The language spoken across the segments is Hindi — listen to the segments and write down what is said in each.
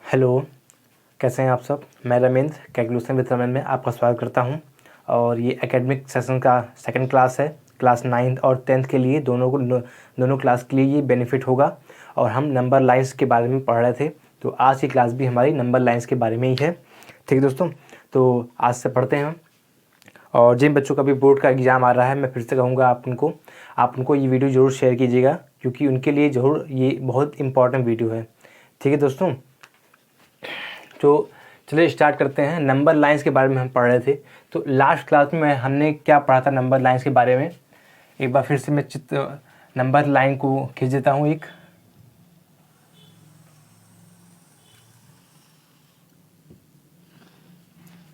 हेलो, कैसे हैं आप सब। मैं रमेंद्र कैलकुलेशन विद रमेंद्र में आपका स्वागत करता हूं। और ये एकेडमिक सेशन का सेकंड क्लास है। क्लास 9th और 10th के लिए दोनों क्लास के लिए ये बेनिफिट होगा। और हम नंबर लाइंस के बारे में पढ़ रहे थे, तो आज की क्लास भी हमारी नंबर लाइंस के बारे में ही है। ठीक है दोस्तों, तो आज से पढ़ते हैं। और जिन बच्चों का भी बोर्ड का एग्ज़ाम आ रहा है, मैं फिर से कहूँगा आप उनको ये वीडियो ज़रूर शेयर कीजिएगा, क्योंकि उनके लिए ज़रूर ये बहुत इंपॉर्टेंट वीडियो है। ठीक है दोस्तों, तो चलिए स्टार्ट करते हैं। नंबर लाइंस के बारे में हम पढ़ रहे थे। तो लास्ट क्लास में हमने क्या पढ़ा था नंबर लाइंस के बारे में। एक बार फिर से मैं नंबर लाइन को खींच देता हूँ। एक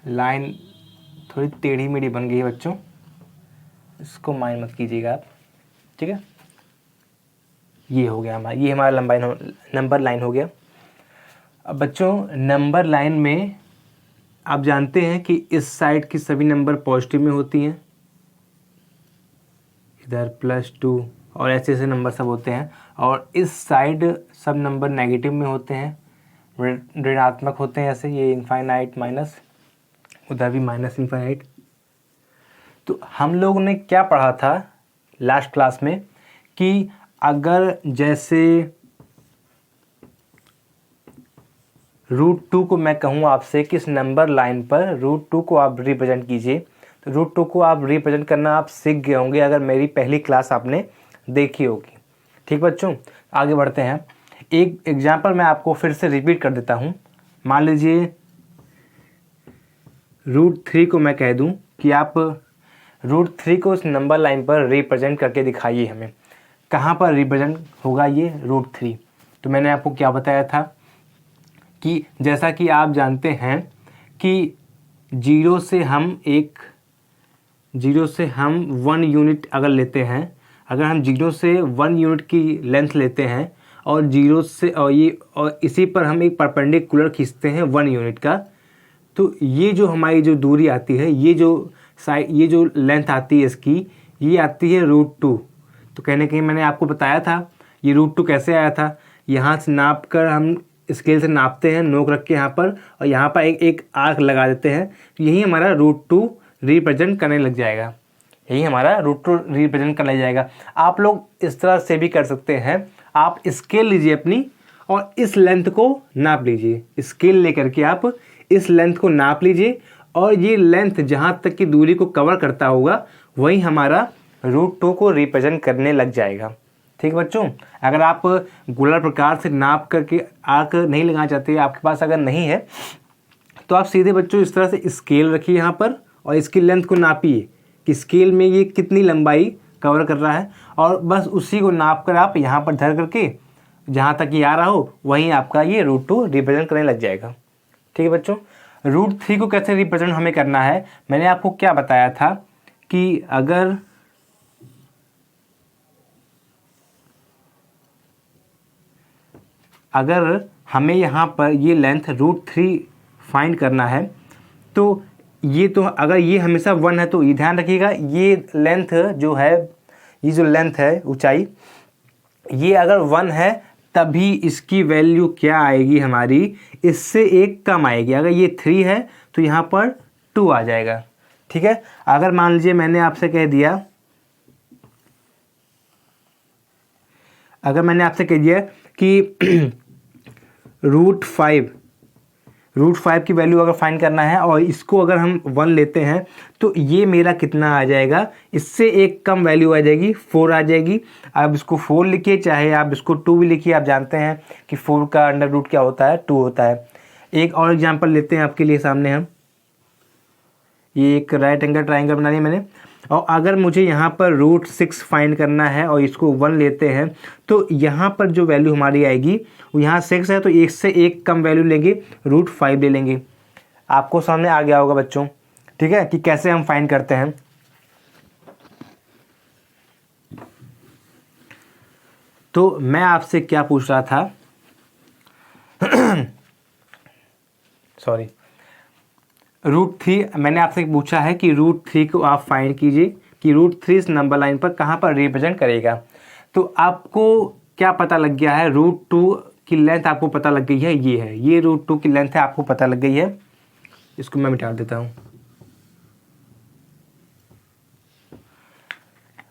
लाइन थोड़ी टेढ़ी मेढ़ी बन गई है बच्चों, इसको माइंड मत कीजिएगा आप। ठीक है, ये हो गया ये हमारा लंबाई नंबर लाइन हो गया। अब बच्चों, नंबर लाइन में आप जानते हैं कि इस साइड की सभी नंबर पॉजिटिव में होती हैं, इधर +2 और ऐसे ऐसे नंबर सब होते हैं। और इस साइड सब नंबर नेगेटिव में होते हैं, ऋणात्मक होते हैं। ऐसे ये इनफाइनाइट माइनस, उधर भी माइनस इनफाइनाइट। तो हम लोगों ने क्या पढ़ा था लास्ट क्लास में कि अगर जैसे √2 को मैं कहूँ आपसे कि इस नंबर लाइन पर √2 को आप रिप्रेजेंट कीजिए, तो √2 को आप रिप्रेजेंट करना आप सीख गए होंगे अगर मेरी पहली क्लास आपने देखी होगी। ठीक बच्चों, आगे बढ़ते हैं। एक एग्जांपल मैं आपको फिर से रिपीट कर देता हूँ। मान लीजिए √3 को मैं कह दूँ कि आप √3 को इस नंबर लाइन पर रिप्रेजेंट करके दिखाइए हमें। कहाँ पर रिप्रेजेंट होगा ये √3? तो मैंने आपको क्या बताया था कि जैसा कि आप जानते हैं कि 0 से हम 1 यूनिट अगर लेते हैं, अगर हम 0 से 1 यूनिट की लेंथ लेते हैं और 0 से और इसी पर हम एक परपेंडिकुलर खींचते हैं 1 यूनिट का, तो ये जो हमारी जो दूरी आती है, ये जो लेंथ आती है इसकी, ये आती है √2। तो कहने कहीं मैंने आपको बताया था ये √2 कैसे आया था। यहाँ से नाप कर हम स्केल से नापते हैं, नोक रख के यहाँ पर, और यहाँ पर एक आर्क लगा देते हैं, तो यही हमारा √2 रिप्रेजेंट करने लग जाएगा। यही हमारा √2 रिप्रेजेंट करने लग जाएगा। आप लोग इस तरह से भी कर सकते हैं। आप स्केल लीजिए अपनी और इस लेंथ को नाप लीजिए। स्केल लेकर के आप इस लेंथ को नाप लीजिए, और ये लेंथ जहाँ तक की दूरी को कवर करता होगा वही हमारा √2 को रिप्रेजेंट करने लग जाएगा। ठीक है बच्चों, अगर आप गोलाकार प्रकार से नाप करके आर्क नहीं लगाना चाहते, आपके पास अगर नहीं है, तो आप सीधे बच्चों इस तरह से स्केल रखिए यहाँ पर और इसकी लेंथ को नापिए कि स्केल में ये कितनी लंबाई कवर कर रहा है, और बस उसी को नाप कर आप यहाँ पर धर करके जहाँ तक ये आ रहा हो वहीं आपका ये √2 रिप्रेजेंट करने लग जाएगा। ठीक है बच्चों, √3 को कैसे रिप्रेजेंट हमें करना है, मैंने आपको क्या बताया था कि अगर हमें यहाँ पर ये लेंथ √3 फाइंड करना है, तो अगर ये हमेशा 1 है, तो ये ध्यान रखिएगा, ये लेंथ जो है, ये जो लेंथ है ऊंचाई, ये अगर 1 है तभी इसकी वैल्यू क्या आएगी हमारी, इससे एक कम आएगी। अगर ये 3 है तो यहाँ पर 2 आ जाएगा। ठीक है, अगर मान लीजिए मैंने आपसे कह दिया कि √5 की वैल्यू अगर फाइंड करना है और इसको अगर हम 1 लेते हैं, तो ये मेरा कितना आ जाएगा, इससे एक कम वैल्यू आ जाएगी, 4 आ जाएगी। आप इसको 4 लिखिए, चाहे आप इसको 2 भी लिखिए। आप जानते हैं कि 4 का अंडर रूट क्या होता है, 2 होता है। एक और एग्जांपल लेते हैं आपके लिए सामने हम। ये एक राइट एंगल ट्राइंगल बना लिया मैंने, और अगर मुझे यहाँ पर √6 फाइंड करना है और इसको 1 लेते हैं, तो यहाँ पर जो वैल्यू हमारी आएगी वो यहाँ 6 है, तो एक से एक कम वैल्यू लेंगे, √5 ले लेंगे। आपको सामने आ गया होगा बच्चों, ठीक है, कि कैसे हम फाइंड करते हैं। तो मैं आपसे क्या पूछ रहा था सॉरी, √3 मैंने आपसे पूछा है कि √3 को आप फाइंड कीजिए कि √3 इस नंबर लाइन पर कहाँ पर रिप्रेजेंट करेगा। तो आपको क्या पता लग गया है, √2 की लेंथ आपको पता लग गई है, ये है, ये √2 की लेंथ है, आपको पता लग गई है। इसको मैं मिटा देता हूँ।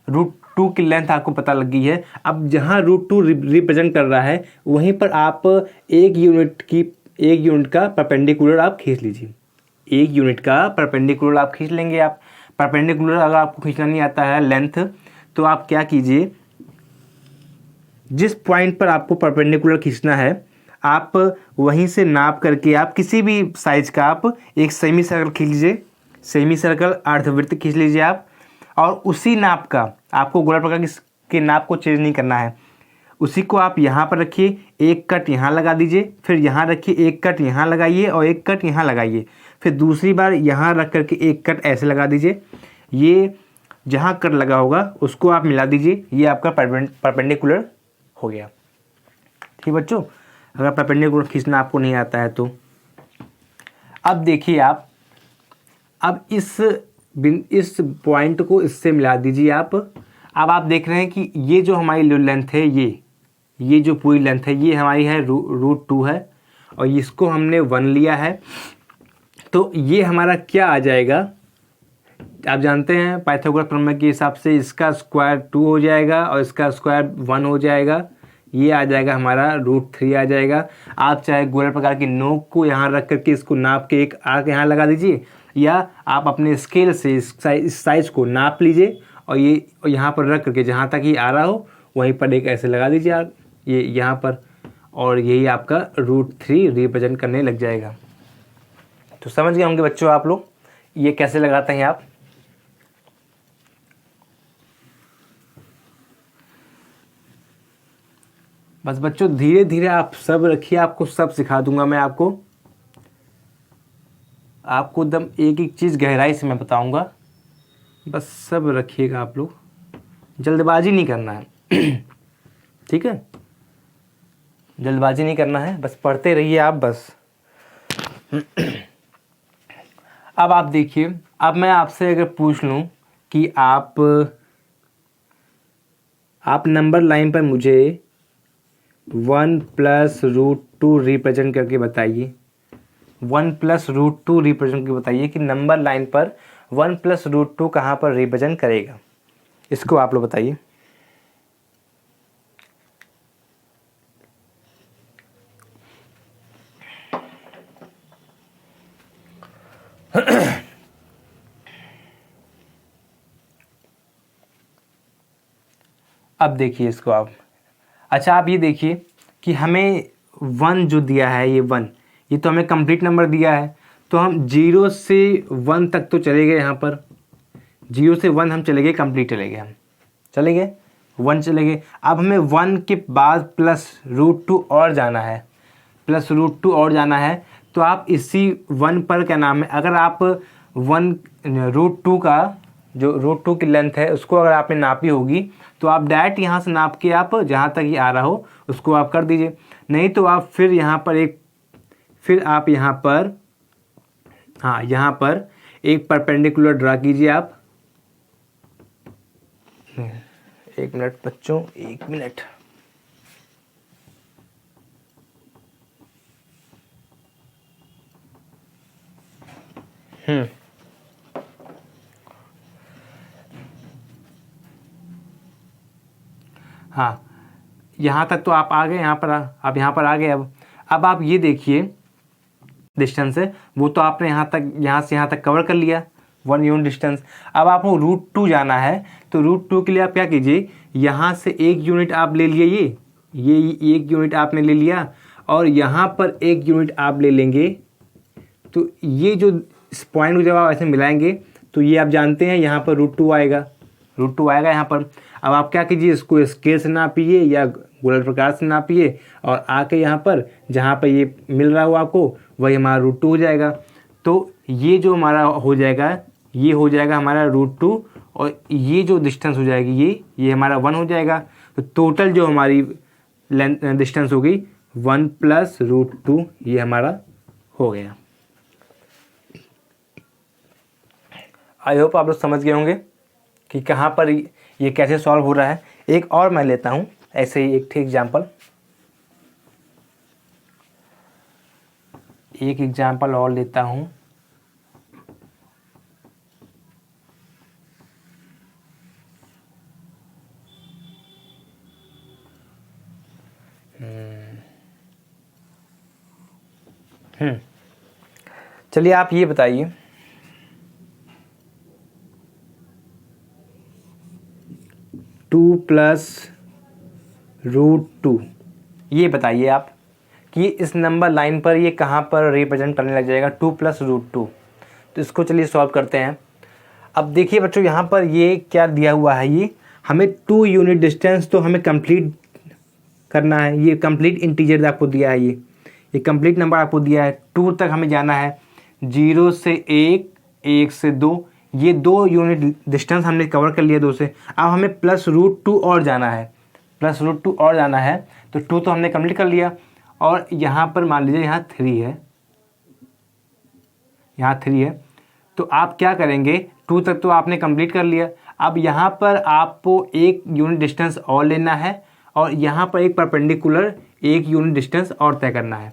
√2 की लेंथ आपको पता लग गई है। अब जहाँ √2 रिप्रेजेंट कर रहा है वहीं पर आप 1 यूनिट का परपेंडिकुलर आप खींच लीजिए। 1 यूनिट का परपेंडिकुलर आप खींच लेंगे। आप परपेंडिकुलर अगर आपको खींचना नहीं आता है लेंथ, तो आप क्या कीजिए, जिस पॉइंट पर आपको परपेंडिकुलर खींचना है आप वहीं से नाप करके आप किसी भी साइज का आप एक सेमी सर्कल खींच लीजिए, सेमी सर्कल अर्धवृत्त खींच लीजिए आप, और उसी नाप का आपको गोला प्रकार के नाप को चेंज नहीं करना है। उसी को आप यहाँ पर रखिए, एक कट यहाँ लगा दीजिए, फिर यहाँ रखिए, एक कट यहाँ लगाइए और एक कट यहाँ लगाइए, फिर दूसरी बार यहाँ रख करके एक कट ऐसे लगा दीजिए। ये जहाँ कट लगा होगा उसको आप मिला दीजिए, ये आपका परपेंडिकुलर हो गया। ठीक बच्चों, अगर परपेंडिकुलर खींचना आपको नहीं आता है तो अब देखिए आप, अब इस पॉइंट को इससे मिला दीजिए आप। अब आप देख रहे हैं कि ये जो हमारी लेंथ है, ये जो पूरी लेंथ है ये हमारी है √2 है, और इसको हमने 1 लिया है, तो ये हमारा क्या आ जाएगा, आप जानते हैं पाइथागोरस प्रमेय के हिसाब से इसका स्क्वायर 2 हो जाएगा और इसका स्क्वायर 1 हो जाएगा। ये आ जाएगा हमारा √3 आ जाएगा। आप चाहे गोला प्रकार की नोक को यहाँ रख करके इसको नाप के एक आर्क यहाँ लगा दीजिए, या आप अपने स्केल से इस साइज को नाप लीजिए और ये यहाँ पर रख करके जहाँ तक ये आ रहा हो वहीं पर एक ऐसे लगा दीजिए आर्क, ये यहाँ पर, और यही आपका √3 रिप्रेजेंट करने लग जाएगा। तो समझ गए होंगे बच्चों आप लोग ये कैसे लगाते हैं आप। बस बच्चों धीरे धीरे आप सब रखिए, आपको सब सिखा दूंगा मैं आपको एकदम एक एक चीज़ गहराई से मैं बताऊंगा। बस सब रखिएगा आप लोग, जल्दबाजी नहीं करना है ठीक है, जल्दबाजी नहीं करना है, बस पढ़ते रहिए आप बस। अब आप देखिए, अब मैं आपसे अगर पूछ लूं कि आप नंबर लाइन पर मुझे 1 + √2 रिप्रेजेंट करके बताइए, 1 + √2 रिप्रेजेंट करके बताइए कि नंबर लाइन पर 1 + √2 कहाँ पर रिप्रेजेंट करेगा, इसको आप लोग बताइए। अब देखिए इसको आप, अच्छा आप ये देखिए कि हमें 1 जो दिया है, ये 1, ये तो हमें कंप्लीट नंबर दिया है, तो हम 0 से 1 तक तो चले गए, यहाँ पर 0 से 1 हम चले गए, कंप्लीट चले गए, हम चले गए 1 चले गए। अब हमें 1 के बाद +√2 और जाना है, +√2 और जाना है, तो आप इसी 1 पर क्या नाम है, अगर आप 1 √2 का जो √2 की लेंथ है उसको अगर आपने नापी होगी तो आप डायरेक्ट यहाँ से नाप के आप जहाँ तक ये आ रहा हो उसको आप कर दीजिए। नहीं तो आप फिर यहाँ पर एक परपेंडिकुलर ड्रा कीजिए आप। 1 मिनट बच्चों, 1 मिनट। हाँ, यहाँ तक तो आप आ गए, यहाँ पर आप यहाँ पर आ गए। अब आप ये देखिए डिस्टेंस है वो तो आपने यहाँ से यहाँ तक कवर कर लिया, 1 यूनिट डिस्टेंस। अब आपको √2 जाना है, तो √2 के लिए आप क्या कीजिए, यहाँ से 1 यूनिट आप ले लिए, ये 1 यूनिट आपने ले लिया, और यहाँ पर 1 यूनिट आप ले लेंगे। तो ये जो इस पॉइंट को जब आप ऐसे मिलाएंगे तो ये आप जानते हैं यहाँ पर √2 आएगा, यहाँ पर। अब आप क्या कीजिए, इसको स्केल से नापिए या गोलक प्रकार से नापिए, और आके यहाँ पर जहाँ पर ये मिल रहा हो आपको वही हमारा √2 हो जाएगा। तो ये जो हमारा हो जाएगा, ये हो जाएगा हमारा √2, और ये जो डिस्टेंस हो जाएगी ये हमारा 1 हो जाएगा। तो टोटल जो हमारी लेंथ डिस्टेंस होगी 1 + √2 ये हमारा हो गया। आई होप आप लोग समझ गए होंगे कि कहाँ पर ये कैसे सॉल्व हो रहा है। एक और मैं लेता हूँ ऐसे ही एक ठीक एग्जाम्पल। एक एग्जाम्पल और लेता हूँ। चलिए आप ये बताइए, टू प्लस रूट टू, ये बताइए आप कि इस नंबर लाइन पर ये कहाँ पर रिप्रेजेंट करने लग जाएगा, टू प्लस रूट टू। तो इसको चलिए सॉल्व करते हैं। अब देखिए बच्चों, यहाँ पर ये क्या दिया हुआ है, ये हमें 2 यूनिट डिस्टेंस तो हमें कंप्लीट करना है। ये कंप्लीट इंटीजर आपको दिया है, ये कंप्लीट नंबर आपको दिया है। 2 तक हमें जाना है, 0 से 1, 1 से 2, ये 2 यूनिट डिस्टेंस हमने कवर कर लिया 2 से। अब हमें प्लस रूट 2 और जाना है, प्लस रूट 2 और जाना है। तो 2 तो हमने कंप्लीट कर लिया, और यहाँ पर मान लीजिए यहाँ 3 है, यहाँ 3 है। तो आप क्या करेंगे, 2 तक तो आपने कंप्लीट कर लिया। अब यहाँ पर आपको 1 यूनिट डिस्टेंस और लेना है, और यहाँ पर एक परपेंडिकुलर 1 यूनिट डिस्टेंस और तय करना है।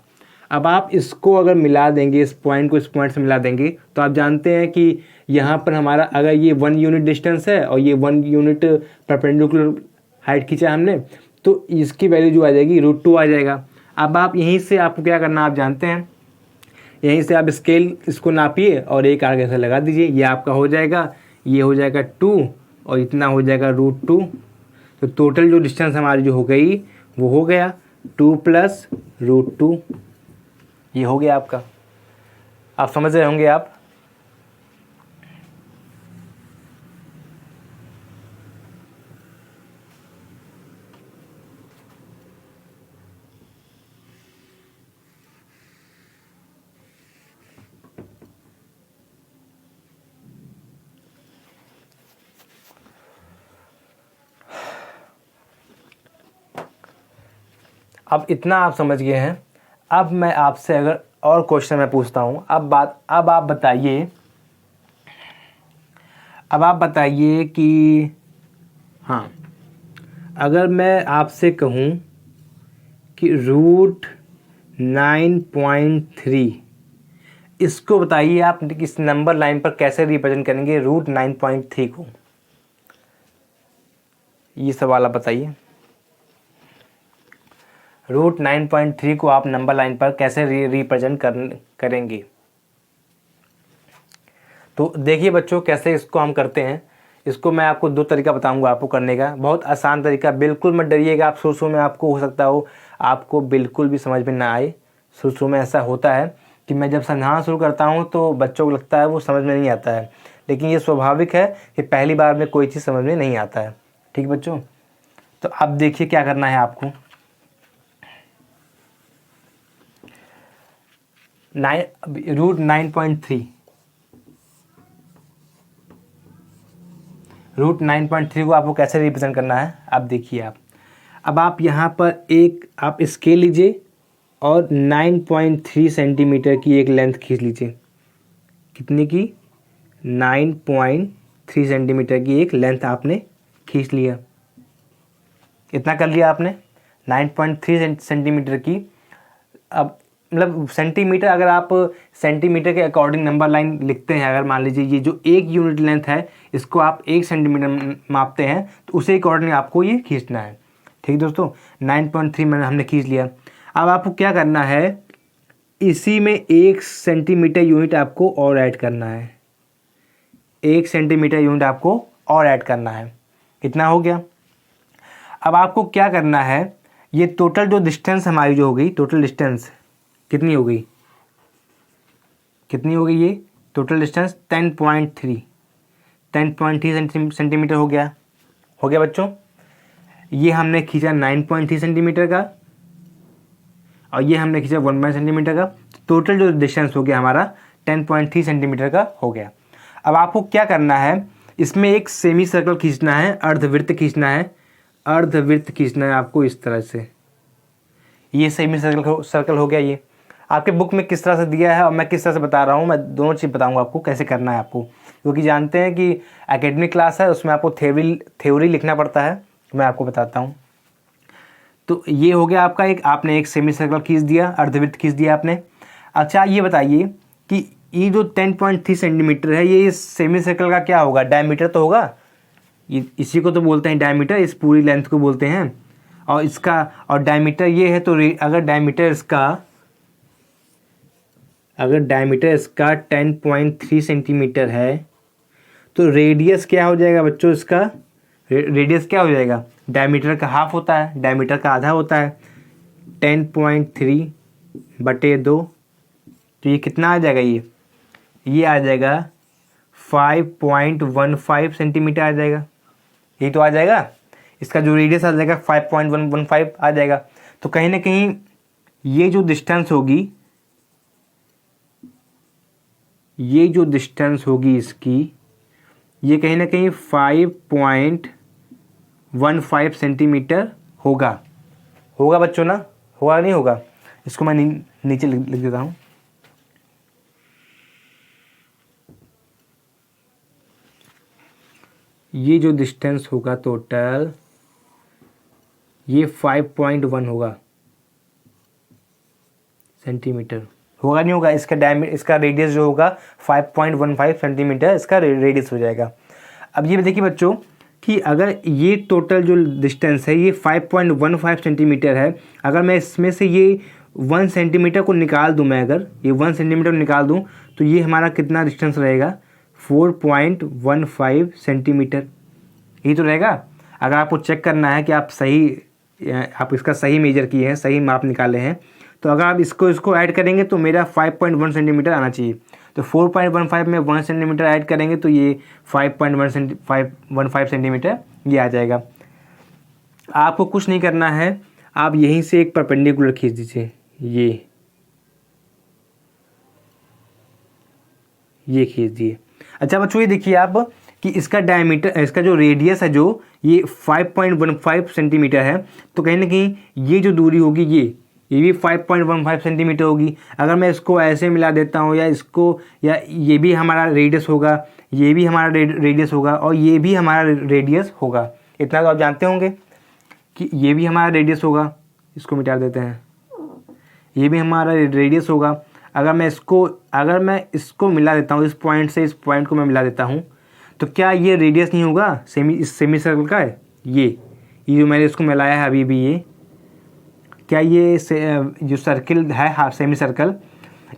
अब आप इसको अगर मिला देंगे, इस पॉइंट को इस पॉइंट से मिला देंगे, तो आप जानते हैं कि यहाँ पर हमारा अगर ये 1 यूनिट डिस्टेंस है और ये 1 यूनिट परपेंडिकुलर हाइट खींचा हमने, तो इसकी वैल्यू जो आ जाएगी रूट 2 आ जाएगा। अब आप यहीं से आपको क्या करना, आप जानते हैं, यहीं से आप स्केल इसको नापिए और एक आगे से लगा दीजिए, ये आपका हो जाएगा, ये हो जाएगा 2 और इतना हो जाएगा रूट 2। तो टोटल जो डिस्टेंस हमारी जो हो गई वो हो गया 2 प्लस रूट 2, ये हो गया आपका। आप समझ रहे होंगे आप। अब इतना आप समझ गए हैं। अब मैं आपसे अगर और क्वेश्चन मैं पूछता हूँ, अब आप बताइए, अब आप बताइए कि हाँ, अगर मैं आपसे कहूँ कि रूट 9.3, इसको बताइए आप इस नंबर लाइन पर कैसे रिप्रेजेंट करेंगे रूट 9.3 को, ये सवाल आप बताइए। रूट 9.3 को आप नंबर लाइन पर कैसे रिप्रेजेंट करेंगे। तो देखिए बच्चों कैसे इसको हम करते हैं। इसको मैं आपको 2 तरीका बताऊंगा आपको करने का, बहुत आसान तरीका। बिल्कुल मत डरिएगा आप, शुरू में आपको हो सकता हो आपको बिल्कुल भी समझ में ना आए। शुरू में ऐसा होता है कि मैं जब समझाना शुरू करता हूँ तो बच्चों को लगता है वो समझ में नहीं आता है, लेकिन ये स्वाभाविक है कि पहली बार में कोई चीज़ समझ में नहीं आता है। ठीक बच्चों, तो अब देखिए क्या करना है आपको। रूट 9.3, रूट 9.3 को आपको कैसे रिप्रेजेंट करना है, अब देखिए आप। अब आप यहाँ पर एक आप स्केल लीजिए और 9.3 सेंटीमीटर की एक लेंथ खींच लीजिए। कितनी की, 9.3 सेंटीमीटर की एक लेंथ आपने खींच लिया। इतना कर लिया आपने 9.3 सेंटीमीटर की। अब मतलब सेंटीमीटर, अगर आप सेंटीमीटर के अकॉर्डिंग नंबर लाइन लिखते हैं, अगर मान लीजिए ये जो 1 यूनिट लेंथ है इसको आप 1 सेंटीमीटर मापते हैं, तो उसे अकॉर्डिंग आपको ये खींचना है। ठीक दोस्तों, 9.3 मैंने हमने खींच लिया। अब आपको क्या करना है, इसी में 1 सेंटीमीटर यूनिट आपको और ऐड करना है, 1 सेंटीमीटर यूनिट आपको और ऐड करना है। कितना हो गया। अब आपको क्या करना है, ये टोटल जो डिस्टेंस हमारी जो हो गई, टोटल डिस्टेंस कितनी हो गई, कितनी हो गई ये टोटल डिस्टेंस 10.3 सेंटीमीटर हो गया। हो गया बच्चों, ये हमने खींचा 9.3 सेंटीमीटर का और ये हमने खींचा 1 सेंटीमीटर का। टोटल जो डिस्टेंस हो गया हमारा 10.3 सेंटीमीटर का हो गया। अब आपको क्या करना है, इसमें एक सेमी सर्कल खींचना है, अर्धवृत्त खींचना है, अर्धवृत्त खींचना है आपको इस तरह से। ये सेमी सर्कल हो गया। ये आपके बुक में किस तरह से दिया है और मैं किस तरह से बता रहा हूँ, मैं दोनों चीज़ बताऊँगा आपको कैसे करना है आपको, क्योंकि जानते हैं कि एकेडमिक क्लास है, उसमें आपको थ्योरी लिखना पड़ता है। मैं आपको बताता हूँ। तो ये हो गया आपका एक, आपने एक सेमी सर्कल खींच दिया, अर्धवृत्त खींच दिया आपने। अच्छा ये बताइए कि ये जो 10.3 सेंटीमीटर है ये सेमी सर्कल का क्या होगा, डायमीटर तो होगा, ये इसी को तो बोलते हैं डायमीटर, इस पूरी लेंथ को बोलते हैं। और इसका और डायमीटर ये है, तो अगर डायमीटर इसका 10.3 सेंटीमीटर है तो रेडियस क्या हो जाएगा बच्चों, इसका रेडियस क्या हो जाएगा, डायमीटर का हाफ होता है, डायमीटर का आधा होता है, 10.3/2, तो ये कितना आ जाएगा, ये आ जाएगा 5.15 सेंटीमीटर आ जाएगा, यही तो आ जाएगा। इसका जो रेडियस आ जाएगा 5.115 आ जाएगा। तो कहीं ना कहीं ये जो डिस्टेंस होगी इसकी, ये कहीं ना कहीं 5.15 सेंटीमीटर होगा बच्चों ना, होगा नहीं होगा। इसको मैं नीचे लिख देता हूँ। ये जो डिस्टेंस होगा टोटल, ये 5.1 होगा सेंटीमीटर, होगा नहीं होगा। इसका रेडियस जो होगा 5.15 सेंटीमीटर इसका रेडियस हो जाएगा। अब ये देखिए बच्चों कि अगर ये टोटल जो डिस्टेंस है ये 5.15 सेंटीमीटर है, अगर मैं इसमें से ये 1 सेंटीमीटर को निकाल दूं, मैं अगर ये 1 सेंटीमीटर निकाल दूं तो ये हमारा कितना डिस्टेंस रहेगा, 4.15 सेंटीमीटर, यही तो रहेगा। अगर आपको चेक करना है कि आप इसका सही मेजर किए हैं, सही माप निकाले हैं, तो अगर आप इसको ऐड करेंगे तो मेरा 5.1 सेंटीमीटर आना चाहिए। तो 4.15 में 1 सेंटीमीटर ऐड करेंगे तो ये 5.15 सेंटीमीटर ये आ जाएगा। आपको कुछ नहीं करना है, आप यहीं से एक परपेंडिकुलर खींच दीजिए, ये खींच दिए। अच्छा बच्चों ये देखिए आप कि इसका जो रेडियस है जो ये 5.15 सेंटीमीटर है, तो कहीं ना कहीं ये जो दूरी होगी ये भी 5.15 सेंटीमीटर होगी। अगर मैं इसको ऐसे मिला देता हूँ या ये भी हमारा रेडियस होगा, ये भी हमारा रेडियस होगा और ये भी हमारा रेडियस होगा। इतना तो आप जानते होंगे कि ये भी हमारा रेडियस होगा, इसको मिटा देते हैं, ये भी हमारा रेडियस होगा। अगर मैं इसको मिला देता हूँ, इस पॉइंट से इस पॉइंट को मैं मिला देता हूँ, तो क्या ये रेडियस नहीं होगा सेमी सर्कल का है? ये जो मैंने इसको मिलाया है अभी भी, ये क्या ये जो सर्किल है हाफ सेमी सर्कल,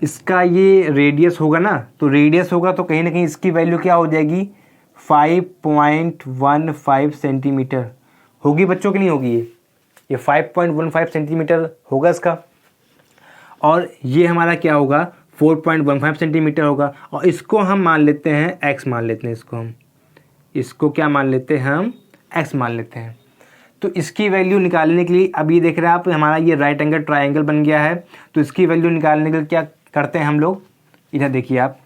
इसका ये रेडियस होगा ना, तो रेडियस होगा तो कहीं ना कहीं इसकी वैल्यू क्या हो जाएगी, 5.15 सेंटीमीटर होगी बच्चों की, नहीं होगी? ये 5.15 सेंटीमीटर होगा इसका, और ये हमारा क्या होगा, 4.15 सेंटीमीटर होगा। और इसको हम मान लेते हैं x मान लेते हैं, इसको क्या मान लेते हैं हम, x मान लेते हैं। तो इसकी वैल्यू निकालने के लिए, अब ये देख रहे हैं आप, हमारा ये राइट एंगल ट्राइंगल बन गया है। तो इसकी वैल्यू निकालने के लिए क्या करते हैं हम लोग, इधर देखिए आप,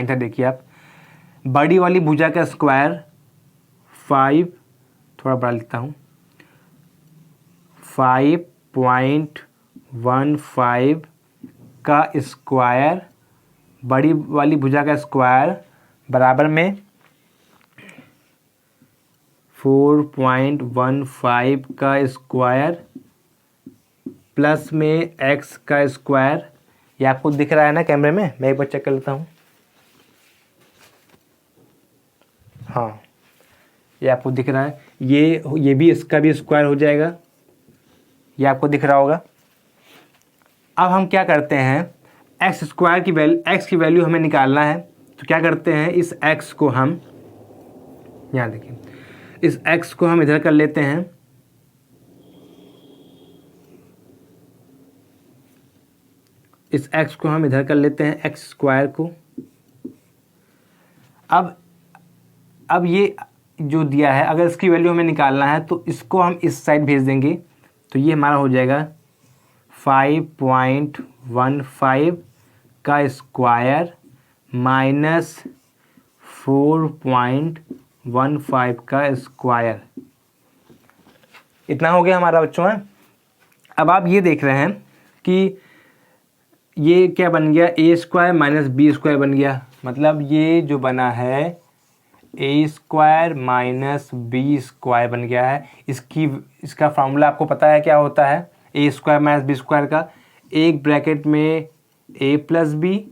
इधर देखिए आप, बड़ी वाली भुजा का स्क्वायर 5, थोड़ा बड़ा लिखता हूँ, 5.15 का स्क्वायर, बड़ी वाली भुजा का स्क्वायर बराबर में 4.15 का स्क्वायर प्लस में x का स्क्वायर। ये आपको दिख रहा है ना कैमरे में, मैं एक बार चेक कर लेता हूँ। हाँ, ये आपको दिख रहा है, ये भी इसका भी स्क्वायर हो जाएगा, ये आपको दिख रहा होगा। अब हम क्या करते हैं, x की वैल्यू हमें निकालना है। तो क्या करते हैं, इस x को हम, यहाँ देखिए, इस x को हम इधर कर लेते हैं, इस x को हम इधर कर लेते हैं, x स्क्वायर को। अब ये जो दिया है, अगर इसकी वैल्यू हमें निकालना है तो इसको हम इस साइड भेज देंगे, तो ये हमारा हो जाएगा 5.15 का स्क्वायर माइनस 4.15 का स्क्वायर। इतना हो गया हमारा बच्चों है। अब आप ये देख रहे हैं कि ये क्या बन गया, a square minus B square बन गया। मतलब ये जो बना है a square minus B square बन गया है। इसका फार्मूला आपको पता है क्या होता है, a square minus B square का, एक ब्रैकेट में a प्लस बी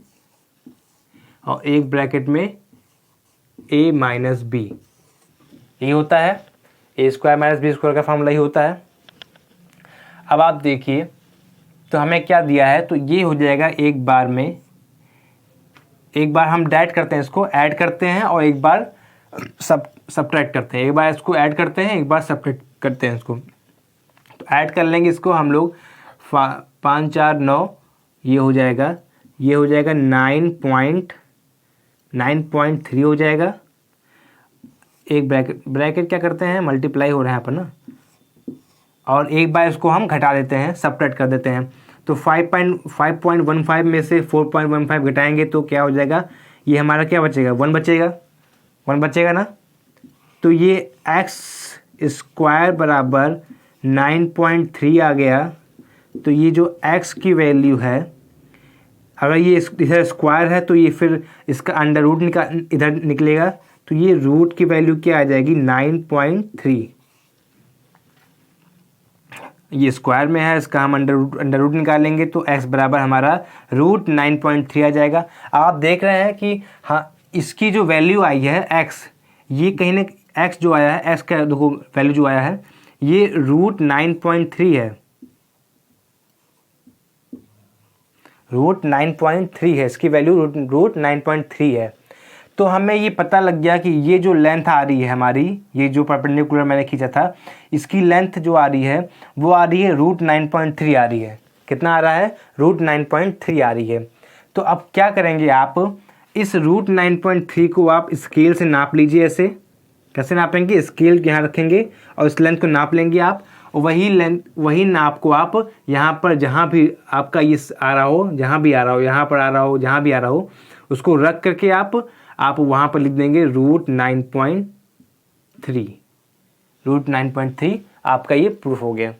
और एक ब्रैकेट में a माइनस बी, ये होता है ए स्क्वायर माइनस बी स्क्वायर का फॉर्मूला ही होता है। अब आप देखिए तो हमें क्या दिया है, तो ये हो जाएगा एक बार में, एक बार हम डाइट करते हैं, इसको ऐड करते हैं और एक बार सब्ट्रैक्ट करते हैं, एक बार इसको ऐड करते हैं, एक बार सब्ट्रैक्ट करते हैं इसको। तो ऐड कर लेंगे इसको हम लोग 5 4 9, ये हो जाएगा 9.3 हो जाएगा। एक ब्रैकेट क्या करते हैं, मल्टीप्लाई हो रहा है यहाँ पर ना, और एक बार इसको हम घटा देते हैं, सब्ट्रैक्ट कर देते हैं। तो 5.15 में से 4.15 घटाएंगे तो क्या हो जाएगा, ये हमारा क्या बचेगा, 1 बचेगा ना। तो ये एक्स स्क्वायर बराबर 9.3 आ गया। तो ये जो x की वैल्यू है, अगर ये इधर स्क्वायर है तो ये फिर इसका अंडर रूट इधर निकलेगा, तो ये रूट की वैल्यू क्या आ जाएगी, 9.3। ये स्क्वायर में है, इसका हम अंडर रूट निकालेंगे तो x बराबर हमारा रूट 9.3 आ जाएगा। आप देख रहे हैं कि हाँ, इसकी जो वैल्यू आई है x, ये कहीं ना x जो आया है, x का देखो वैल्यू जो आया है ये रूट 9.3 है, रूट 9.3 है, इसकी वैल्यू रूट 9.3 है। तो हमें ये पता लग गया कि ये जो लेंथ आ रही है हमारी, ये जो परपेंडिकुलर मैंने खींचा था, इसकी लेंथ जो आ रही है वो आ रही है रूट 9.3 आ रही है। कितना आ रहा है, रूट 9.3 आ रही है। तो अब क्या करेंगे, आप इस रूट 9.3 को आप स्केल से नाप लीजिए। ऐसे कैसे नापेंगे, स्केल यहाँ रखेंगे और इस लेंथ को नाप लेंगे आप, और वही नाप को आप यहाँ पर जहाँ भी आपका ये आ रहा हो, जहाँ भी आ रहा हो, यहाँ पर आ रहा हो, जहाँ भी आ रहा हो, उसको रख करके आप वहाँ पर लिख देंगे रूट 9.3। रूट 9.3 आपका ये प्रूफ हो गया,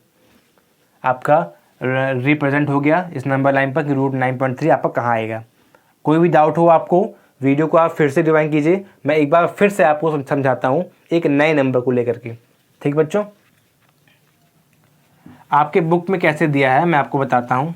आपका रिप्रेजेंट हो गया इस नंबर लाइन पर कि रूट 9.3 आपका कहाँ आएगा। कोई भी डाउट हो आपको, वीडियो को आप फिर से रिवाइंड कीजिए, मैं एक बार फिर से आपको समझाता हूँ एक नए नंबर को लेकर के। ठीक बच्चों, आपके बुक में कैसे दिया है मैं आपको बताता हूँ।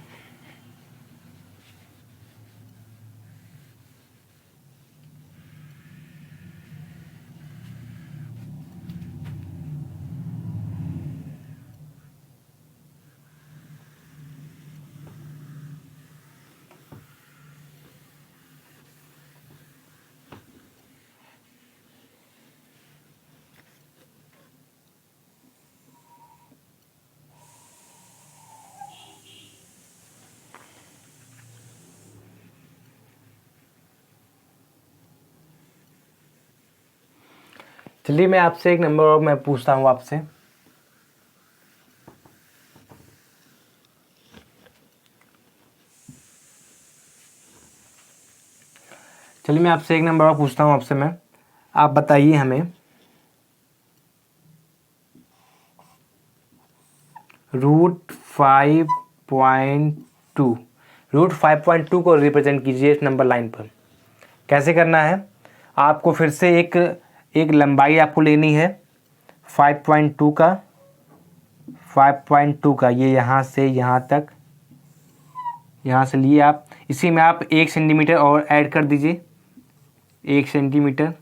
चलिए मैं आपसे एक नंबर और मैं पूछता हूँ आपसे। चलिए मैं आपसे एक नंबर और पूछता हूँ आपसे मैं, आप बताइए हमें रूट 5.2, रूट 5.2 को रिप्रेजेंट कीजिए इस नंबर लाइन पर। कैसे करना है, आपको फिर से एक लंबाई आपको लेनी है 5.2 का, ये यहाँ से यहाँ तक, यहाँ से लिए आप, इसी में आप 1 सेंटीमीटर और ऐड कर दीजिए, 1 सेंटीमीटर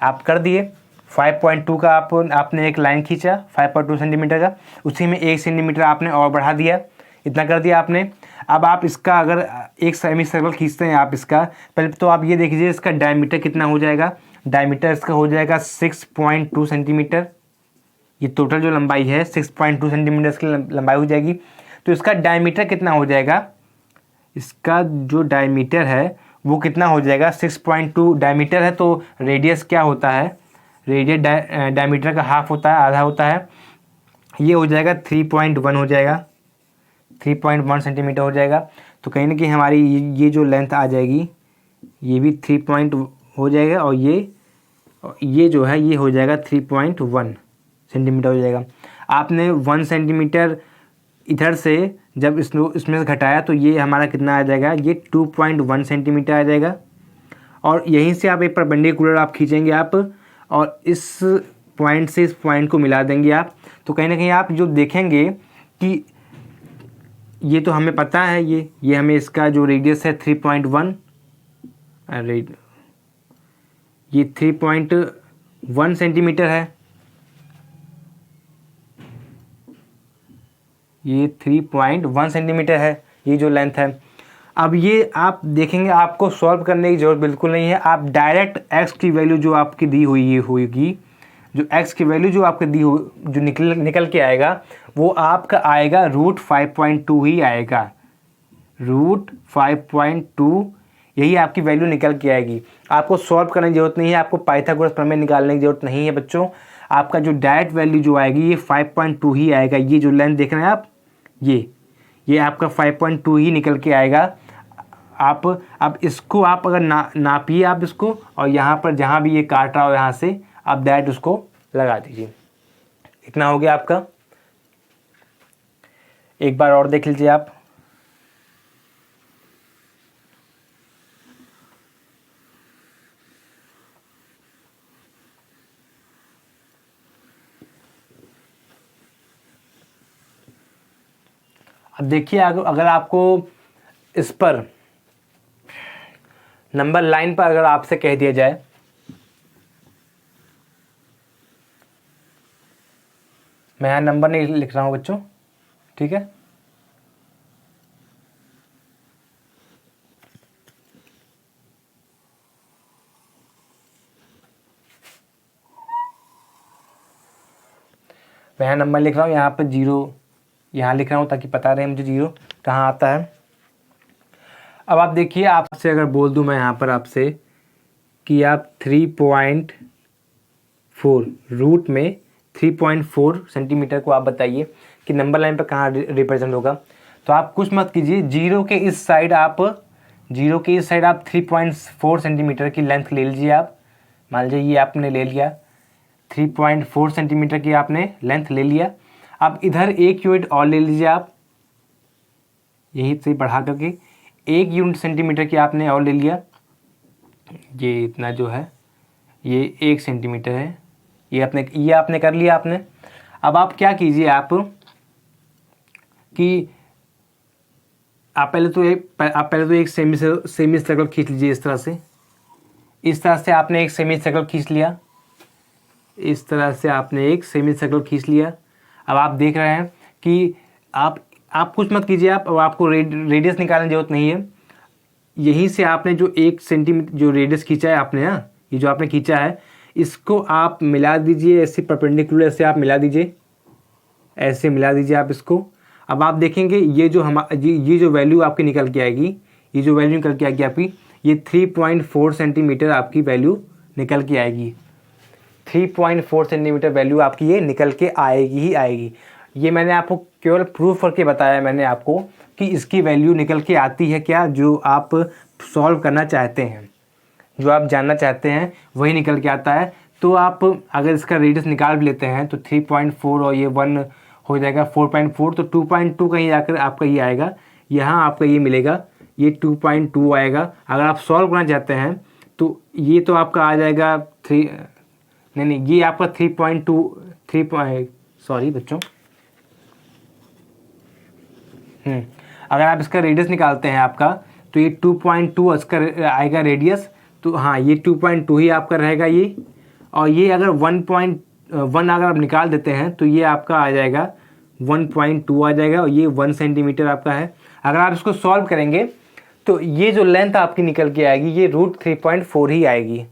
आप कर दिए। 5.2 का आपने एक लाइन खींचा 5.2 सेंटीमीटर का, उसी में 1 सेंटीमीटर आपने और बढ़ा दिया, इतना कर दिया आपने। अब आप इसका अगर एक सेमी सर्कल खींचते हैं आप इसका, पहले तो आप ये देखिए इसका डायमीटर कितना हो जाएगा। डायमीटर इसका हो जाएगा 6.2 सेंटीमीटर। ये टोटल जो लंबाई है 6.2 सेंटीमीटर इसकी लंबाई हो जाएगी। तो इसका डायमीटर कितना हो जाएगा, इसका जो डायमीटर है वो कितना हो जाएगा, 6.2 डायमीटर है, तो रेडियस क्या होता है, रेडियस डायमीटर का हाफ होता है, आधा होता है। ये हो जाएगा 3.1 हो जाएगा, 3.1 सेंटीमीटर हो जाएगा। तो कहीं ना कहीं हमारी ये जो लेंथ आ जाएगी ये भी 3 हो जाएगा, और ये जो है ये हो जाएगा 3.1 सेंटीमीटर हो जाएगा। आपने 1 सेंटीमीटर इधर से जब इसमें से घटाया तो ये हमारा कितना आ जाएगा, ये 2.1 सेंटीमीटर आ जाएगा। और यहीं से आप एक परपेंडिकुलर आप खींचेंगे आप, और इस पॉइंट से इस पॉइंट को मिला देंगे आप। तो कहीं ना कहीं आप जो देखेंगे कि ये तो हमें पता है, ये हमें इसका जो रेडियस है 3.1, ये 3.1 सेंटीमीटर है, ये 3.1 सेंटीमीटर है ये जो लेंथ है। अब ये आप देखेंगे, आपको सॉल्व करने की ज़रूरत बिल्कुल नहीं है। आप डायरेक्ट x की वैल्यू जो आपकी दी हुई होगी, जो x की वैल्यू जो आपकी दी हो, जो निकल के आएगा वो आपका आएगा √5.2 ही आएगा, √5.2 यही आपकी वैल्यू निकल के आएगी। आपको सॉल्व करने की ज़रूरत नहीं है, आपको पाइथागोरस प्रमेय निकालने की ज़रूरत नहीं है बच्चों। आपका जो डायरेक्ट वैल्यू जो आएगी ये 5.2 ही आएगा। ये जो लेंथ देख रहे हैं आप, ये आपका 5.2 ही निकल के आएगा। आप अब इसको आप अगर नापिए आप इसको, और यहाँ पर जहाँ भी ये काट रहा हो यहाँ से आप डायरेक्ट उसको लगा दीजिए। इतना हो गया आपका। एक बार और देख लीजिए आप। अब देखिए, अगर आपको इस पर नंबर लाइन पर अगर आपसे कह दिया जाए मैं यहाँ नंबर नहीं लिख रहा हूँ बच्चों, ठीक है। मैं यहाँ नंबर लिख रहा हूँ, यहाँ पर 0 यहाँ लिख रहा हूँ ताकि पता रहे मुझे 0 कहाँ आता है। अब आप देखिए, आपसे अगर बोल दूँ मैं यहाँ पर आपसे कि आप 3.4 रूट में 3.4 सेंटीमीटर को आप बताइए कि नंबर लाइन पर कहाँ रिप्रेजेंट होगा। तो आप कुछ मत कीजिए, 0 के इस साइड आप 3.4 सेंटीमीटर की लेंथ ले लीजिए आप। मान लीजिए ये आपने ले लिया, 3.4 सेंटीमीटर की आपने लेंथ ले लिया। अब इधर 1 यूनिट और ले लीजिए आप, यहीं से बढ़ा करके 1 यूनिट सेंटीमीटर की आपने और ले लिया। ये इतना जो है ये 1 सेंटीमीटर है, ये आपने कर लिया आपने। अब आप क्या कीजिए आप कि आप पहले तो एक सेमी सर्कल खींच लीजिए। इस तरह से आपने एक सेमी सर्कल खींच लिया, इस तरह से आपने एक सेमी सर्कल खींच लिया। अब आप देख रहे हैं कि आप कुछ मत कीजिए आप, अब आपको रेडियस निकालने की जरूरत नहीं है। यहीं से आपने जो 1 सेंटीमीटर जो रेडियस खींचा है आपने, ये जो आपने खींचा है इसको आप मिला दीजिए, ऐसे परपेंडिकुलर से आप मिला दीजिए, ऐसे मिला दीजिए आप इसको। अब आप देखेंगे ये जो वैल्यू आपकी निकल के आएगी, ये जो वैल्यू निकल के आएगी आपकी, ये 3.4 सेंटीमीटर आपकी वैल्यू निकल के आएगी। 3.4 सेंटीमीटर वैल्यू आपकी ये निकल के आएगी ही आएगी। ये मैंने आपको केवल प्रूफ करके बताया मैंने आपको कि इसकी वैल्यू निकल के आती है क्या, जो आप सॉल्व करना चाहते हैं, जो आप जानना चाहते हैं वही निकल के आता है। तो आप अगर इसका रेडियस निकाल भी लेते हैं तो 3.4 और ये 1 हो जाएगा 4.4, तो 2.2 कहीं जाकर आपका ये आएगा, यहाँ आपका ये मिलेगा, ये 2.2 आएगा। अगर आप सॉल्व करना चाहते हैं तो ये तो आपका आ जाएगा ये आपका 3.2 सॉरी बच्चों, अगर आप इसका रेडियस निकालते हैं आपका तो ये 2.2 इसका आएगा रेडियस। तो हाँ, ये 2.2 ही आपका रहेगा ये। और ये अगर 1.1 अगर आप निकाल देते हैं तो ये आपका आ जाएगा 1.2 आ जाएगा, और ये 1 सेंटीमीटर आपका है। अगर आप इसको सॉल्व करेंगे तो ये जो लेंथ आपकी निकल के आएगी ये √3.4 ही आएगी,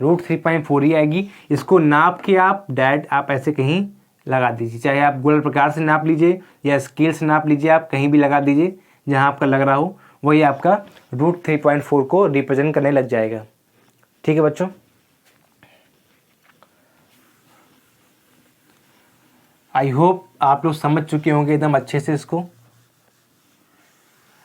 √3.4 ही आएगी। इसको नाप के आप डायरेक्ट आप ऐसे कहीं लगा दीजिए, चाहे आप गोल प्रकार से नाप लीजिए या स्केल से नाप लीजिए, आप कहीं भी लगा दीजिए जहां आपका लग रहा हो, वही आपका √3.4 को रिप्रेजेंट करने लग जाएगा। ठीक है बच्चों, आई होप आप लोग समझ चुके होंगे एकदम अच्छे से इसको।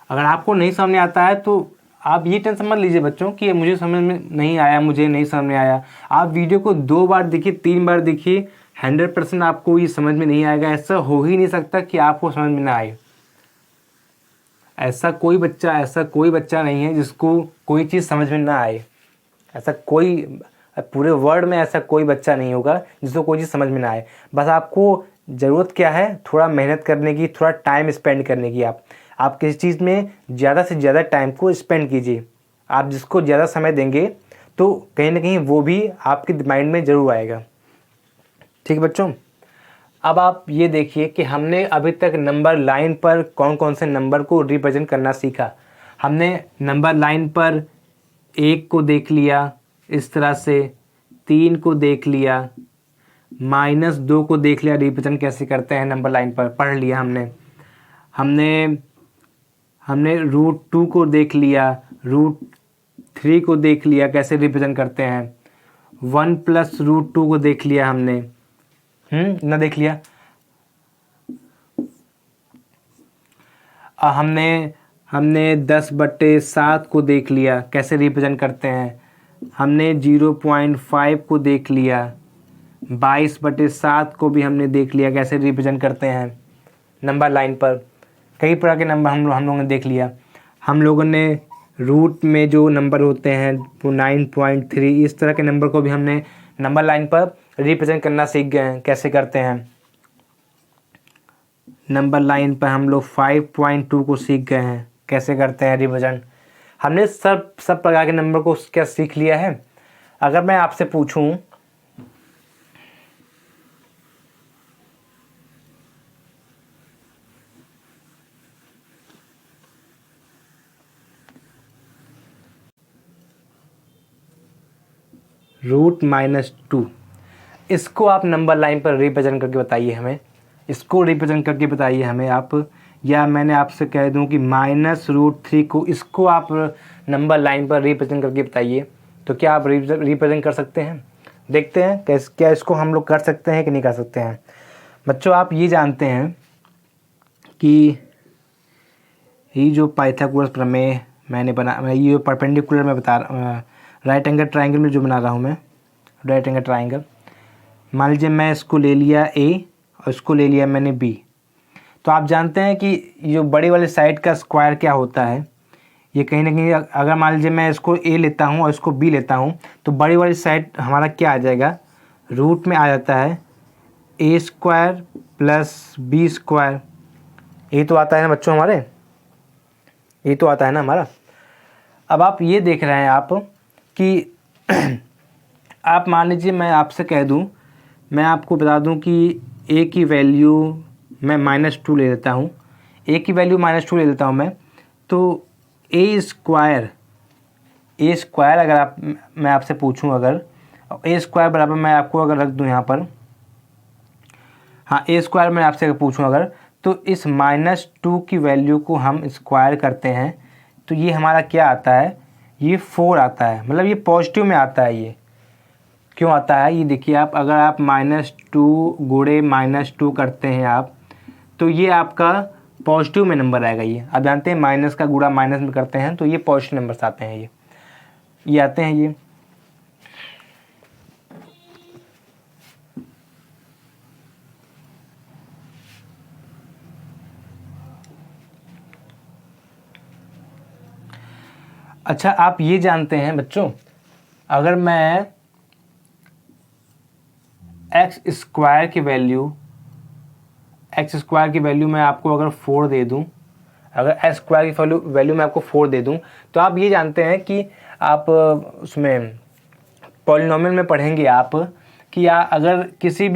अगर आपको नहीं समझ में आता है तो आप ये टेंशन मत लीजिए बच्चों कि मुझे समझ में नहीं आया, मुझे नहीं समझ में आया। आप वीडियो को 2 बार देखिए, 3 बार देखिए, 100% आपको ये समझ में नहीं आएगा। ऐसा हो ही नहीं सकता कि आपको समझ में ना आए। ऐसा कोई बच्चा नहीं है जिसको कोई चीज़ समझ में ना आए। ऐसा कोई पूरे वर्ल्ड में ऐसा कोई बच्चा नहीं होगा जिसको कोई चीज़ समझ में ना आए। बस आपको ज़रूरत क्या है, थोड़ा मेहनत करने की, थोड़ा टाइम स्पेंड करने की। आप आप किसी चीज़ में ज़्यादा से ज़्यादा टाइम को स्पेंड कीजिए। आप जिसको ज़्यादा समय देंगे तो कहीं ना कहीं वो भी आपके माइंड में ज़रूर आएगा। ठीक है बच्चों, अब आप ये देखिए कि हमने अभी तक नंबर लाइन पर कौन कौन से नंबर को रिप्रेजेंट करना सीखा। हमने नंबर लाइन पर 1 को देख लिया इस तरह से, 3 को देख लिया, -2 को देख लिया रिप्रेजेंट कैसे करते हैं नंबर लाइन पर, पढ़ लिया हमने। हमने √2 को देख लिया, √3 को देख लिया कैसे रिप्रेजेंट करते हैं, 1 + √2 को देख लिया हमने, ना देख लिया। हमने 10/7 को देख लिया कैसे रिप्रेजेंट करते हैं। हमने 0.5 को देख लिया, 22/7 को भी हमने देख लिया कैसे रिप्रेजेंट करते हैं नंबर लाइन पर। कई प्रकार के नंबर हम लोगों ने देख लिया। हम लोगों ने रूट में जो नंबर होते हैं 9.3, इस तरह के नंबर को भी हमने नंबर लाइन पर रिप्रेजेंट करना सीख गए हैं कैसे करते हैं। नंबर लाइन पर हम लोग 5.2 को सीख गए हैं कैसे करते हैं रिप्रेजेंट। हमने सब प्रकार के नंबर को क्या सीख लिया है। अगर मैं आपसे पूछूं √-2, इसको आप नंबर लाइन पर रिप्रेजेंट करके बताइए हमें, इसको रिप्रेजेंट करके बताइए हमें आप। या मैंने आपसे कह दूं कि -√3 को, इसको आप नंबर लाइन पर रिप्रेजेंट करके बताइए, तो क्या आप रिप्रेजेंट कर सकते हैं? देखते हैं क्या इसको हम लोग कर सकते हैं कि नहीं कर सकते हैं। बच्चों आप ये जानते हैं कि ये जो पाइथागोरस प्रमेय मैं ये परपेंडिकुलर में बता राइट एंगल ट्राइंगल में जो बना रहा हूँ मैं, राइट एंगल ट्राइंगल, मान लीजिए मैं इसको ले लिया A और इसको ले लिया मैंने B। तो आप जानते हैं कि जो बड़ी वाली साइड का स्क्वायर क्या होता है, ये कहीं ना कहीं अगर मान लीजिए मैं इसको A लेता हूँ और इसको B लेता हूँ तो बड़ी वाली साइड हमारा क्या आ जाएगा, रूट में आ जाता है A² + B²। यही तो आता है ना बच्चों हमारे, यही तो आता है ना हमारा। अब आप ये देख रहे हैं आप कि आप मान लीजिए मैं आपसे कह दूं, मैं आपको बता दूं कि A की वैल्यू मैं -2 ले लेता हूं, A की वैल्यू -2 ले लेता हूं मैं, तो A² अगर मैं आपसे पूछूं, अगर A² बराबर मैं आपको अगर रख दूं यहाँ पर, हाँ A² मैं आपसे पूछूं अगर, तो इस -2 की वैल्यू को हम स्क्वायर करते हैं तो ये हमारा क्या आता है, ये 4 आता है। मतलब ये पॉजिटिव में आता है। ये क्यों आता है, ये देखिए आप, अगर आप -2 गुणे -2 करते हैं आप, तो ये आपका पॉजिटिव में नंबर आएगा। ये आप जानते हैं माइनस का गुणा माइनस में करते हैं तो ये पॉजिटिव नंबर्स आते हैं, ये आते हैं ये। अच्छा आप ये जानते हैं बच्चों, अगर मैं x² की वैल्यू मैं आपको अगर 4 दे दूं, अगर x² की वैल्यू मैं आपको 4 दे दूं, तो आप ये जानते हैं कि आप उसमें पॉलिनोमियल में पढ़ेंगे आप कि अगर किसी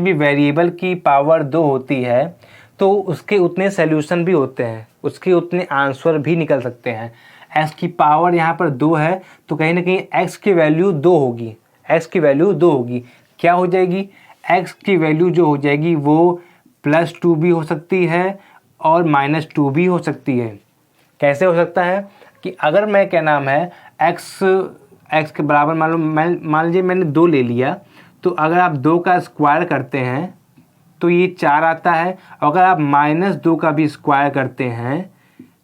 भी वेरिएबल की पावर 2 होती है तो उसके उतने सॉल्यूशन भी होते हैं, उसके उतने आंसर भी निकल सकते हैं। x की पावर यहाँ पर 2 है तो कहीं ना कहीं x की वैल्यू 2 होगी, x की वैल्यू 2 होगी। क्या हो जाएगी, x की वैल्यू जो हो जाएगी वो +2 भी हो सकती है और -2 भी हो सकती है। कैसे हो सकता है कि अगर मैं क्या नाम है x के बराबर मान लीजिए मैंने 2 ले लिया, तो अगर आप 2 का स्क्वायर करते हैं तो ये 4 आता है, और अगर आप -2 का भी स्क्वायर करते हैं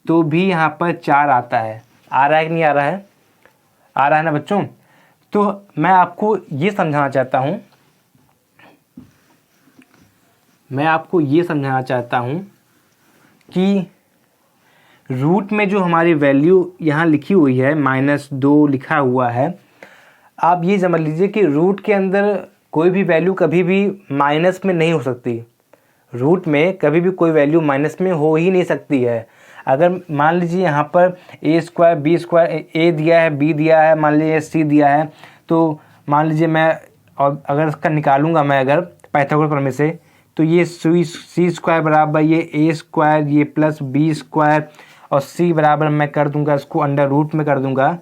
तो भी यहाँ पर 4 आता है। आ रहा है कि नहीं आ रहा है, आ रहा है ना बच्चों। तो मैं आपको ये समझाना चाहता हूँ कि रूट में जो हमारी वैल्यू यहाँ लिखी हुई है -2 लिखा हुआ है, आप ये समझ लीजिए कि रूट के अंदर कोई भी वैल्यू कभी भी माइनस में नहीं हो सकती। रूट में कभी भी कोई वैल्यू माइनस में हो ही नहीं सकती है। अगर मान लीजिए यहाँ पर ए स्क्वायर बी स्क्वायर, ए दिया है, बी दिया है, मान लीजिए सी दिया है, तो मान लीजिए मैं और अगर इसका निकालूंगा मैं अगर पाइथागोरस प्रमेय से, तो ये सी स्क्वायर बराबर ये ए स्क्वायर ये प्लस बी स्क्वायर और सी बराबर मैं कर दूंगा इसको अंडर रूट में कर दूंगा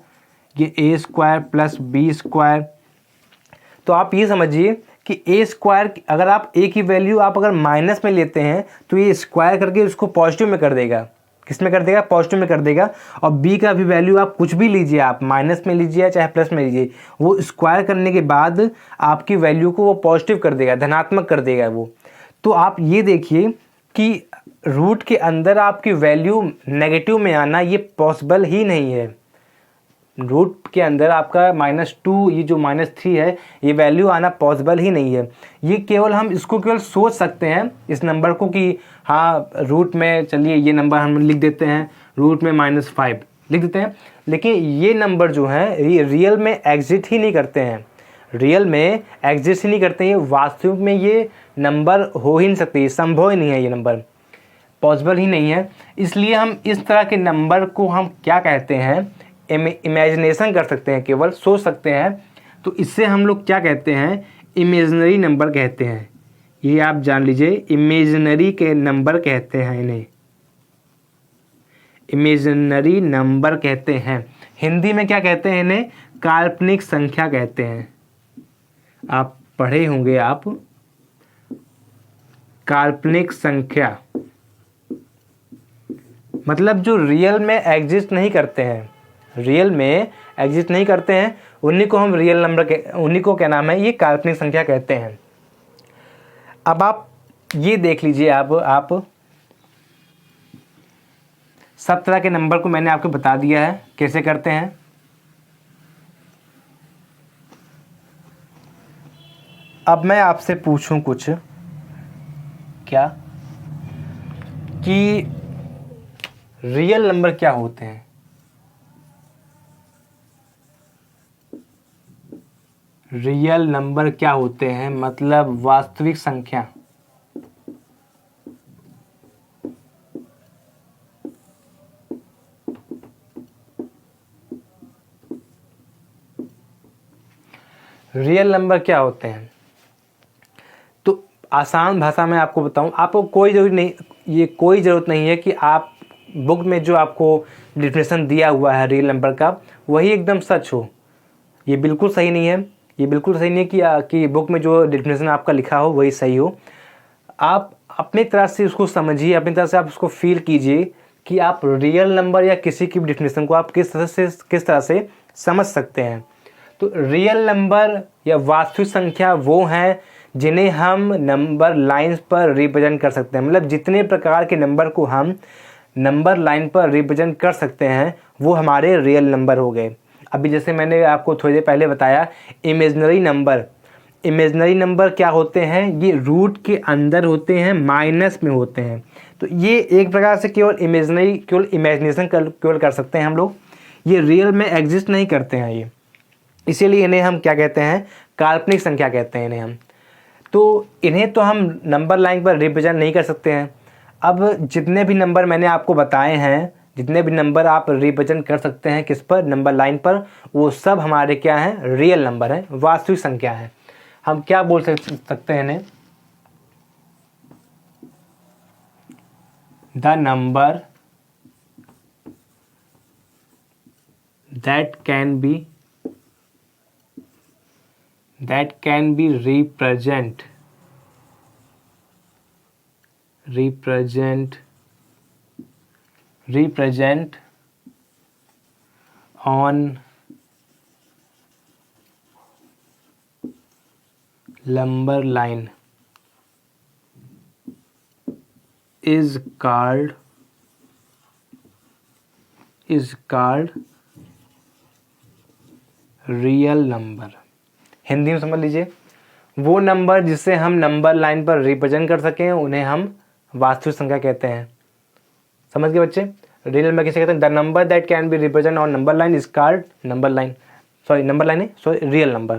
ये ए स्क्वायर प्लस बी स्क्वायर। तो आप ये समझिए कि ए स्क्वायर अगर आप ए की वैल्यू आप अगर माइनस में लेते हैं तो ये स्क्वायर करके उसको पॉजिटिव में कर देगा। किस में कर देगा? पॉजिटिव में कर देगा। और बी का भी वैल्यू आप कुछ भी लीजिए, आप माइनस में लीजिए चाहे प्लस में लीजिए, वो स्क्वायर करने के बाद आपकी वैल्यू को वो पॉजिटिव कर देगा, धनात्मक कर देगा वो। तो आप ये देखिए कि रूट के अंदर आपकी वैल्यू नेगेटिव में आना ये पॉसिबल ही नहीं है। रूट के अंदर आपका -2 ये जो -3 है ये वैल्यू आना पॉसिबल ही नहीं है। ये केवल हम इसको केवल सोच सकते हैं इस नंबर को कि हाँ रूट में, चलिए ये नंबर हम लिख देते हैं, रूट में -5 लिख देते हैं, लेकिन ये नंबर जो है ये रियल में एग्जिस्ट ही नहीं करते हैं। रियल में एग्जिस्ट ही नहीं करते हैं, वास्तविक में ये नंबर हो ही नहीं सकते, संभव ही नहीं है, ये नंबर पॉसिबल ही नहीं है। इसलिए हम इस तरह के नंबर को हम क्या कहते हैं, इमेजिनेशन कर सकते हैं, केवल सोच सकते हैं। तो इससे हम लोग क्या कहते हैं, इमेजिनरी नंबर कहते हैं। ये आप जान लीजिए, इमेजिनरी के नंबर कहते हैं इन्हें, इमेजिनरी नंबर कहते हैं। हिंदी में क्या कहते हैं इन्हें? काल्पनिक संख्या कहते हैं। आप पढ़े होंगे आप, काल्पनिक संख्या मतलब जो रियल में एग्जिस्ट नहीं करते हैं, रियल में एग्जिस्ट नहीं करते हैं, उन्हीं को हम रियल नंबर के, उन्हीं को क्या नाम है, ये काल्पनिक संख्या कहते हैं। अब आप ये देख लीजिए, आप सब तरह के नंबर को मैंने आपको बता दिया है कैसे करते हैं। अब मैं आपसे पूछूं कुछ, क्या कि रियल नंबर क्या होते हैं? रियल नंबर क्या होते हैं मतलब वास्तविक संख्या। रियल नंबर क्या होते हैं? तो आसान भाषा में आपको बताऊं, आपको कोई ज़रूरत नहीं, ये कोई ज़रूरत नहीं है कि आप बुक में जो आपको डेफिनेशन दिया हुआ है रियल नंबर का वही एकदम सच हो। ये बिल्कुल सही नहीं है, ये बिल्कुल सही नहीं है कि बुक में जो डेफिनेशन आपका लिखा हो वही सही हो। आप अपनी तरह से उसको समझिए, अपनी तरह से आप उसको फील कीजिए कि आप रियल नंबर या किसी की डेफिनेशन को आप किस तरह से समझ सकते हैं। तो रियल नंबर या वास्तविक संख्या वो हैं जिन्हें हम नंबर लाइन्स पर रिप्रेजेंट कर सकते हैं। मतलब जितने प्रकार के नंबर को हम नंबर लाइन पर रिप्रेजेंट कर सकते हैं वो हमारे रियल नंबर हो गए। अभी जैसे मैंने आपको थोड़ी देर पहले बताया, इमेजिनरी नंबर, इमेजिनरी नंबर क्या होते हैं, ये रूट के अंदर होते हैं, माइनस में होते हैं। तो ये एक प्रकार से केवल इमेजिनरी, केवल इमेजिनेशन केवल कर सकते हैं हम लोग, ये रियल में एग्जिस्ट नहीं करते हैं ये, इसीलिए इन्हें हम क्या कहते हैं, काल्पनिक संख्या कहते हैं इन्हें हम। तो इन्हें तो हम नंबर लाइन पर रिप्रेजेंट नहीं कर सकते हैं। अब जितने भी नंबर मैंने आपको बताए हैं, जितने भी नंबर आप रिप्रेजेंट कर सकते हैं किस पर, नंबर लाइन पर, वो सब हमारे क्या हैं, रियल नंबर हैं, वास्तविक संख्या है। हम क्या बोल सकते हैं इन्हें, the number that can be represent on number line is called real number. Hindi में समझ लीजिए, वो नंबर जिसे हम नंबर लाइन पर रिप्रेजेंट कर सकें उन्हें हम वास्तविक संख्या कहते हैं। समझ गए बच्चे? रियल नंबर किसे कहते हैं? The number that can be represent on number line is called real number.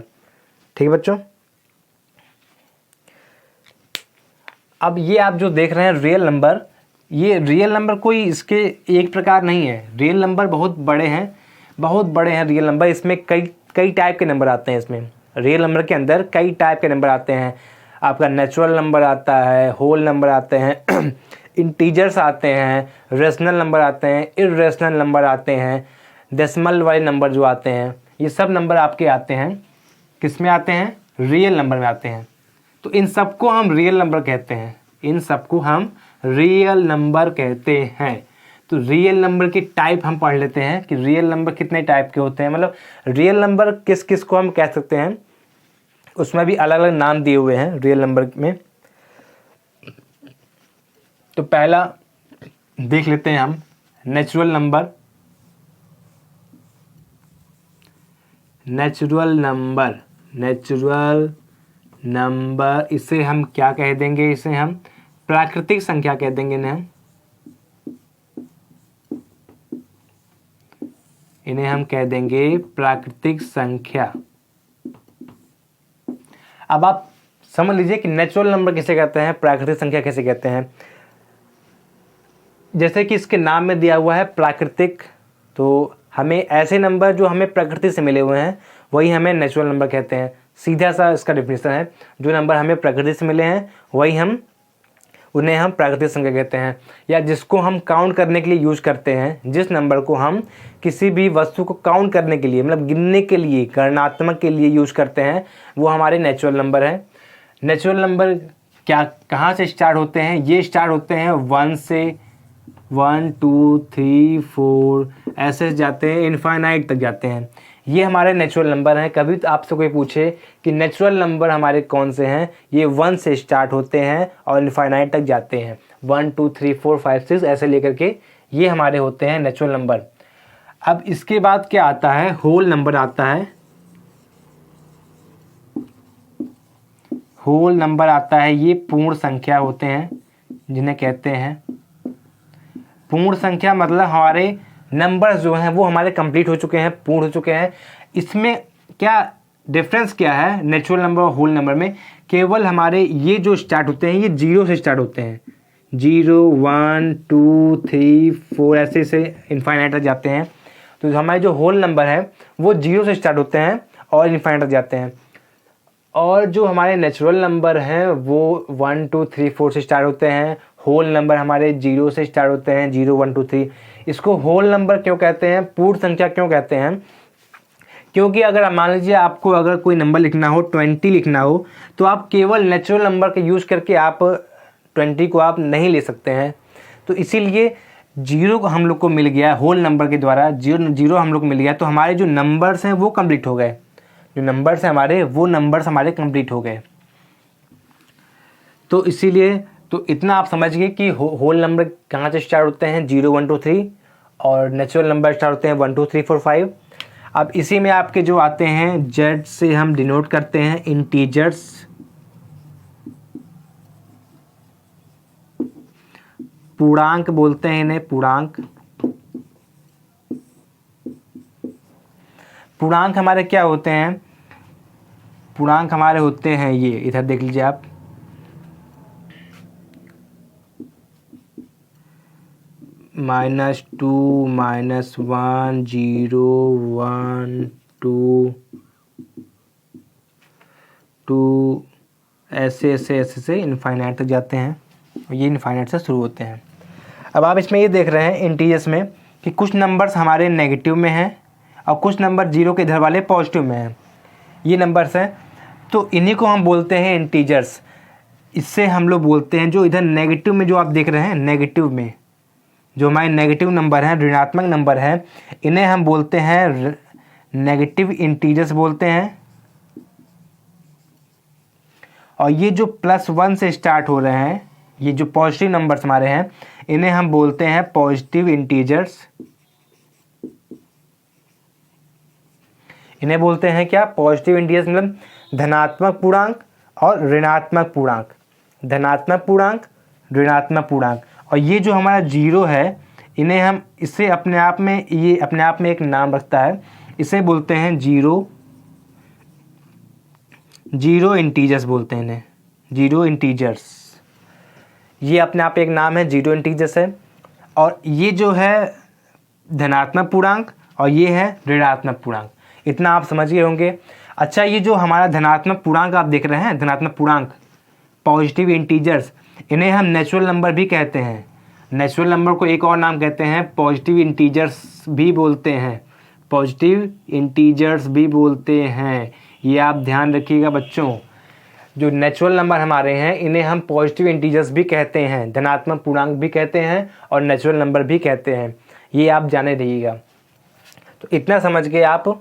ठीक है बच्चों? अब ये आप जो देख रहे हैं रियल नंबर, ये रियल नंबर कोई इसके एक प्रकार नहीं है। रियल नंबर बहुत बड़े हैं, बहुत बड़े हैं रियल नंबर। इसमें कई टाइप के नंबर आते हैं। इसमें रियल नंबर के अंदर कई टाइप के नंबर आते हैं। आपका नेचुरल नंबर आता है, होल नंबर आते हैं, इंटीजर्स आते हैं, रेशनल नंबर आते हैं, इर्रेशनल नंबर आते हैं, डेसिमल वाले नंबर जो आते हैं, ये सब नंबर आपके आते हैं। किस में आते हैं? रियल नंबर में आते हैं। तो इन सबको हम रियल नंबर कहते हैं। इन सबको हम रियल नंबर कहते हैं। तो रियल नंबर की टाइप हम पढ़ लेते हैं कि रियल नंबर कितने टाइप के होते हैं, मतलब रियल नंबर किस किस को हम कह सकते हैं। उसमें भी अलग अलग नाम दिए हुए हैं रियल नंबर में। तो पहला देख लेते हैं हम नेचुरल नंबर। नेचुरल नंबर इसे हम क्या कह देंगे? इसे हम प्राकृतिक संख्या कह देंगे इन्हें हम कह देंगे प्राकृतिक संख्या। अब आप समझ लीजिए कि नेचुरल नंबर किसे कहते हैं, प्राकृतिक संख्या किसे कहते हैं। जैसे कि इसके नाम में दिया हुआ है प्राकृतिक, तो हमें ऐसे नंबर जो हमें प्रकृति से मिले हुए हैं वही हमें नेचुरल नंबर कहते हैं। सीधा सा इसका डेफिनेशन है, जो नंबर हमें प्रकृति से मिले हैं उन्हें हम प्राकृतिक संख्या कहते हैं। या जिसको हम काउंट करने के लिए यूज करते हैं, जिस नंबर को हम किसी भी वस्तु को काउंट करने के लिए, मतलब गिनने के लिए, गणनात्मक के लिए यूज करते हैं, वो हमारे नेचुरल नंबर है। नेचुरल नंबर कहाँ से स्टार्ट होते हैं? ये स्टार्ट होते हैं 1 से, 1 2 3 4 ऐसे जाते हैं, इनफाइनाइट तक जाते हैं। ये हमारे नेचुरल नंबर हैं। कभी तो आपसे कोई पूछे कि नेचुरल नंबर हमारे कौन से हैं, ये 1 से स्टार्ट होते हैं और इनफाइनाइट तक जाते हैं। 1 2 3 4 5 6 ऐसे लेकर के ये हमारे होते हैं नेचुरल नंबर। अब इसके बाद क्या आता है? होल नंबर आता है। होल नंबर आता है, ये पूर्ण संख्या होते हैं जिन्हें कहते हैं पूर्ण संख्या। मतलब हमारे नंबर्स जो हैं वो हमारे कंप्लीट हो चुके हैं, पूर्ण हो चुके हैं। इसमें क्या डिफरेंस क्या है नेचुरल नंबर और होल नंबर में? केवल हमारे ये जो स्टार्ट होते हैं ये 0 से स्टार्ट होते हैं। 0 1 2 3 4 ऐसे से इनफाइनाइट तक जाते हैं। तो हमारे जो होल नंबर है वो 0 से स्टार्ट होते हैं और इनफाइनाइट तक जाते हैं। और जो हमारे नेचुरल नंबर हैं वो 1 2 3 4 से स्टार्ट होते हैं। होल नंबर हमारे 0 से स्टार्ट होते हैं, 0 1 2 3। इसको होल नंबर क्यों कहते हैं, पूर्ण संख्या क्यों कहते हैं? क्योंकि अगर मान लीजिए आपको अगर कोई नंबर लिखना हो, 20 लिखना हो, तो आप केवल नेचुरल नंबर का यूज़ करके आप 20 को आप नहीं ले सकते हैं। तो इसीलिए 0 को हम लोग को मिल गया होल नंबर के द्वारा, 0 हम लोग को मिल गया, तो हमारे जो नंबर्स हैं वो कंप्लीट हो गए। जो नंबर्स हैं हमारे, वो नंबर्स हमारे कंप्लीट हो गए। तो इसीलिए तो इतना आप समझ गए कि होल नंबर कहाँ से स्टार्ट होते हैं, 0 1 2 3, और नेचुरल नंबर स्टार्ट होते हैं 1 2 3 4 5। अब इसी में आपके जो आते हैं, जेड से हम डिनोट करते हैं इंटीजर्स। पूर्णांक बोलते हैं इन्हें, पूर्णांक। पूर्णांक हमारे क्या होते हैं? पूर्णांक हमारे होते हैं ये, इधर देख लीजिए आप, -2 -1 0 1 2 2 ऐसे से इनफाइनाइट तक जाते हैं। ये इनफाइनाइट से शुरू होते हैं। अब आप इसमें ये देख रहे हैं इंटीजर्स में कि कुछ नंबर्स हमारे नेगेटिव में हैं और कुछ नंबर 0 के इधर वाले पॉजिटिव में हैं। ये नंबर्स हैं, तो इन्हीं को हम बोलते हैं इंटीजर्स। इससे हम लोग बोलते हैं जो इधर नेगेटिव में जो आप देख रहे हैं, नेगेटिव में जो हमारे नेगेटिव नंबर हैं, ऋणात्मक नंबर हैं, इन्हें हम बोलते हैं नेगेटिव इंटीजर्स बोलते हैं। और ये जो +1 से स्टार्ट हो रहे हैं, ये जो पॉजिटिव नंबर्स हमारे हैं, इन्हें हम बोलते हैं पॉजिटिव इंटीजर्स। इन्हें बोलते हैं क्या? पॉजिटिव इंटीजर्स, मतलब धनात्मक पूर्णांक और ऋणात्मक पूर्णांक। धनात्मक पूर्णांक, ऋणात्मक पूर्णांक। और ये जो हमारा 0 है, इन्हें हम इसे अपने आप में, ये अपने आप में एक नाम रखता है, इसे बोलते हैं जीरो इंटीजर्स बोलते हैं इन्हें, जीरो इंटीजर्स। ये अपने आप एक नाम है, जीरो इंटीजर्स है। और ये जो है धनात्मक पूर्णांक और ये है ऋणात्मक पूर्णांक, इतना आप समझ गए होंगे। अच्छा, ये जो हमारा धनात्मक पूर्णांक आप देख रहे हैं, धनात्मक पूर्णांक पॉजिटिव इंटीजर्स, इन्हें हम नेचुरल नंबर भी कहते हैं। नेचुरल नंबर को एक और नाम कहते हैं पॉजिटिव इंटीजर्स भी बोलते हैं, पॉजिटिव इंटीजर्स भी बोलते हैं। ये आप ध्यान रखिएगा बच्चों, जो नेचुरल नंबर हमारे हैं इन्हें हम पॉजिटिव इंटीजर्स भी कहते हैं, धनात्मक पूर्णांक भी कहते हैं और नेचुरल नंबर भी कहते हैं। ये आप जाने रहिएगा। तो इतना समझ के आप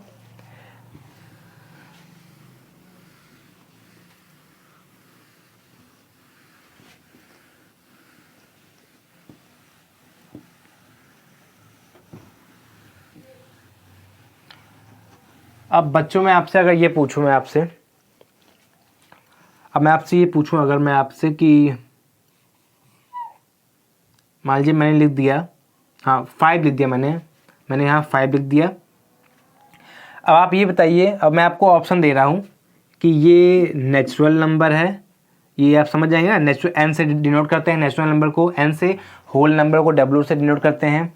अब बच्चों में आपसे अगर ये पूछूं मैं आपसे, अब मैं आपसे ये पूछूं अगर मैं आपसे कि मान लीजिए मैंने लिख दिया, हाँ 5 लिख दिया मैंने यहाँ 5 लिख दिया। अब आप ये बताइए, अब मैं आपको ऑप्शन दे रहा हूँ कि ये नेचुरल नंबर है, ये आप समझ जाएंगे ना, नेचुरल एन से डिनोट करते हैं नेचुरल नंबर को, एन से, होल नंबर को डब्ल्यू से डिनोट करते हैं।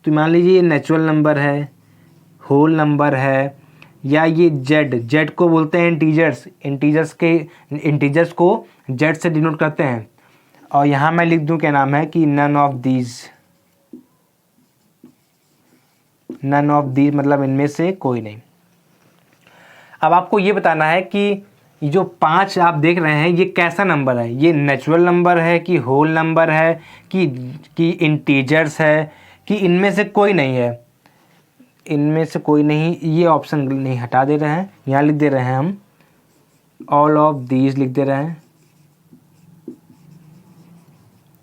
तो मान लीजिए ये नेचुरल नंबर है, होल नंबर है, या ये जेड को बोलते हैं इंटीजर्स को जेड से डिनोट करते हैं। और यहाँ मैं लिख दूँ क्या नाम है कि नन ऑफ दीज मतलब इनमें से कोई नहीं। अब आपको ये बताना है कि जो 5 आप देख रहे हैं ये कैसा नंबर है, ये नेचुरल नंबर है कि होल नंबर है कि इंटीजर्स है कि इनमें से कोई नहीं है। इनमें से कोई नहीं, ये ऑप्शन नहीं हटा दे रहे हैं, यहाँ लिख दे रहे हैं हम ऑल ऑफ दीज लिख दे रहे हैं।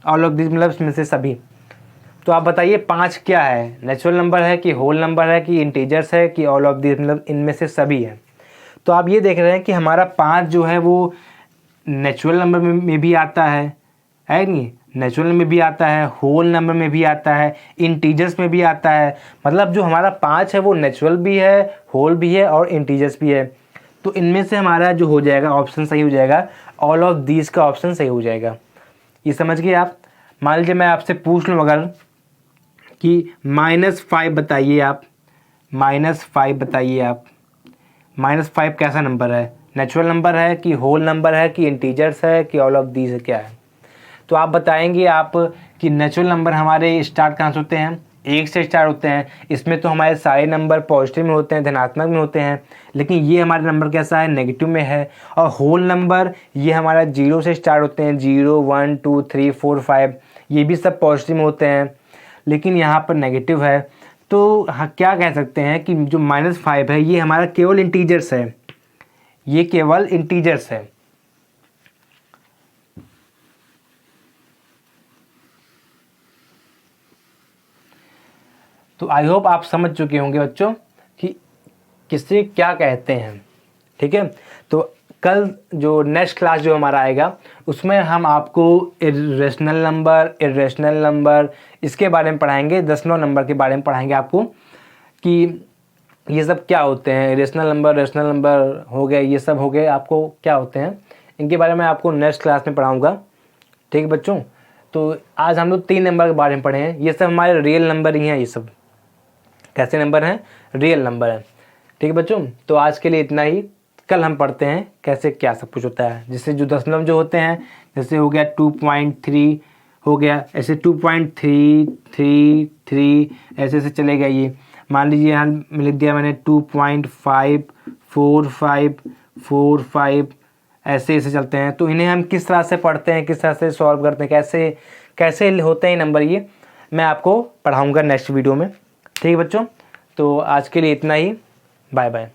ऑल ऑफ दीज मतलब इसमें से सभी। तो आप बताइए 5 क्या है, नेचुरल नंबर है कि होल नंबर है कि इंटीजर्स है कि ऑल ऑफ दीज मतलब इनमें से सभी है। तो आप ये देख रहे हैं कि हमारा 5 जो है वो नेचुरल नंबर में भी आता है नहीं, नेचुरल में भी आता है, होल नंबर में भी आता है, इंटीजर्स में भी आता है। मतलब जो हमारा 5 है वो नेचुरल भी है, होल भी है और इंटीजर्स भी है। तो इनमें से हमारा जो हो जाएगा ऑप्शन सही हो जाएगा, ऑल ऑफ दीज का ऑप्शन सही हो जाएगा। ये समझ गए आप। मान लीजिए मैं आपसे पूछ लूँ अगर कि -5 बताइए आप, -5 बताइए आप, -5 कैसा नंबर है, नेचुरल नंबर है कि होल नंबर है कि इंटीजर्स है कि ऑल ऑफ दीज है, क्या है। तो आप बताएंगे आप कि नेचुरल नंबर हमारे स्टार्ट कहाँ से होते हैं, 1 से स्टार्ट होते हैं। इसमें तो हमारे सारे नंबर पॉजिटिव में होते हैं, धनात्मक में होते हैं, लेकिन ये हमारा नंबर कैसा है, नेगेटिव में है। और होल नंबर ये हमारा 0 से स्टार्ट होते हैं, 0 1 2 3 4 5, ये भी सब पॉजिटिव में होते हैं, लेकिन यहाँ पर नेगेटिव है। तो हाँ, क्या कह सकते हैं कि जो -5 है ये हमारा केवल इंटीजर्स है, ये केवल इंटीजर्स है। तो आई होप आप समझ चुके होंगे बच्चों कि किसे क्या कहते हैं, ठीक है। तो कल जो नेक्स्ट क्लास जो हमारा आएगा उसमें हम आपको इरेशनल नंबर इसके बारे में पढ़ाएंगे, दशमलव नंबर के बारे में पढ़ाएंगे आपको कि ये सब क्या होते हैं, इरेशनल नंबर हो गए, ये सब हो गए, आपको क्या होते हैं इनके बारे में आपको नेक्स्ट क्लास में पढ़ाऊँगा, ठीक है बच्चों। तो आज हम लोग 3 नंबर के बारे में पढ़े हैं, ये सब हमारे रियल नंबर ही हैं, ये सब कैसे नंबर हैं, रियल नंबर है, ठीक है बच्चों। तो आज के लिए इतना ही, कल हम पढ़ते हैं कैसे क्या सब कुछ होता है। जैसे जो दशमलव जो होते हैं, जैसे हो गया 2.3 हो गया, ऐसे 2.333 ऐसे ऐसे चलेगा। ये मान लीजिए यहाँ लिख दिया मैंने 2.54545 ऐसे ऐसे चलते हैं। तो इन्हें हम किस तरह से पढ़ते हैं, किस तरह से सॉल्व करते हैं, कैसे कैसे होते हैं नंबर, ये मैं आपको पढ़ाऊँगा नेक्स्ट वीडियो में, ठीक है बच्चों। तो आज के लिए इतना ही, बाय बाय।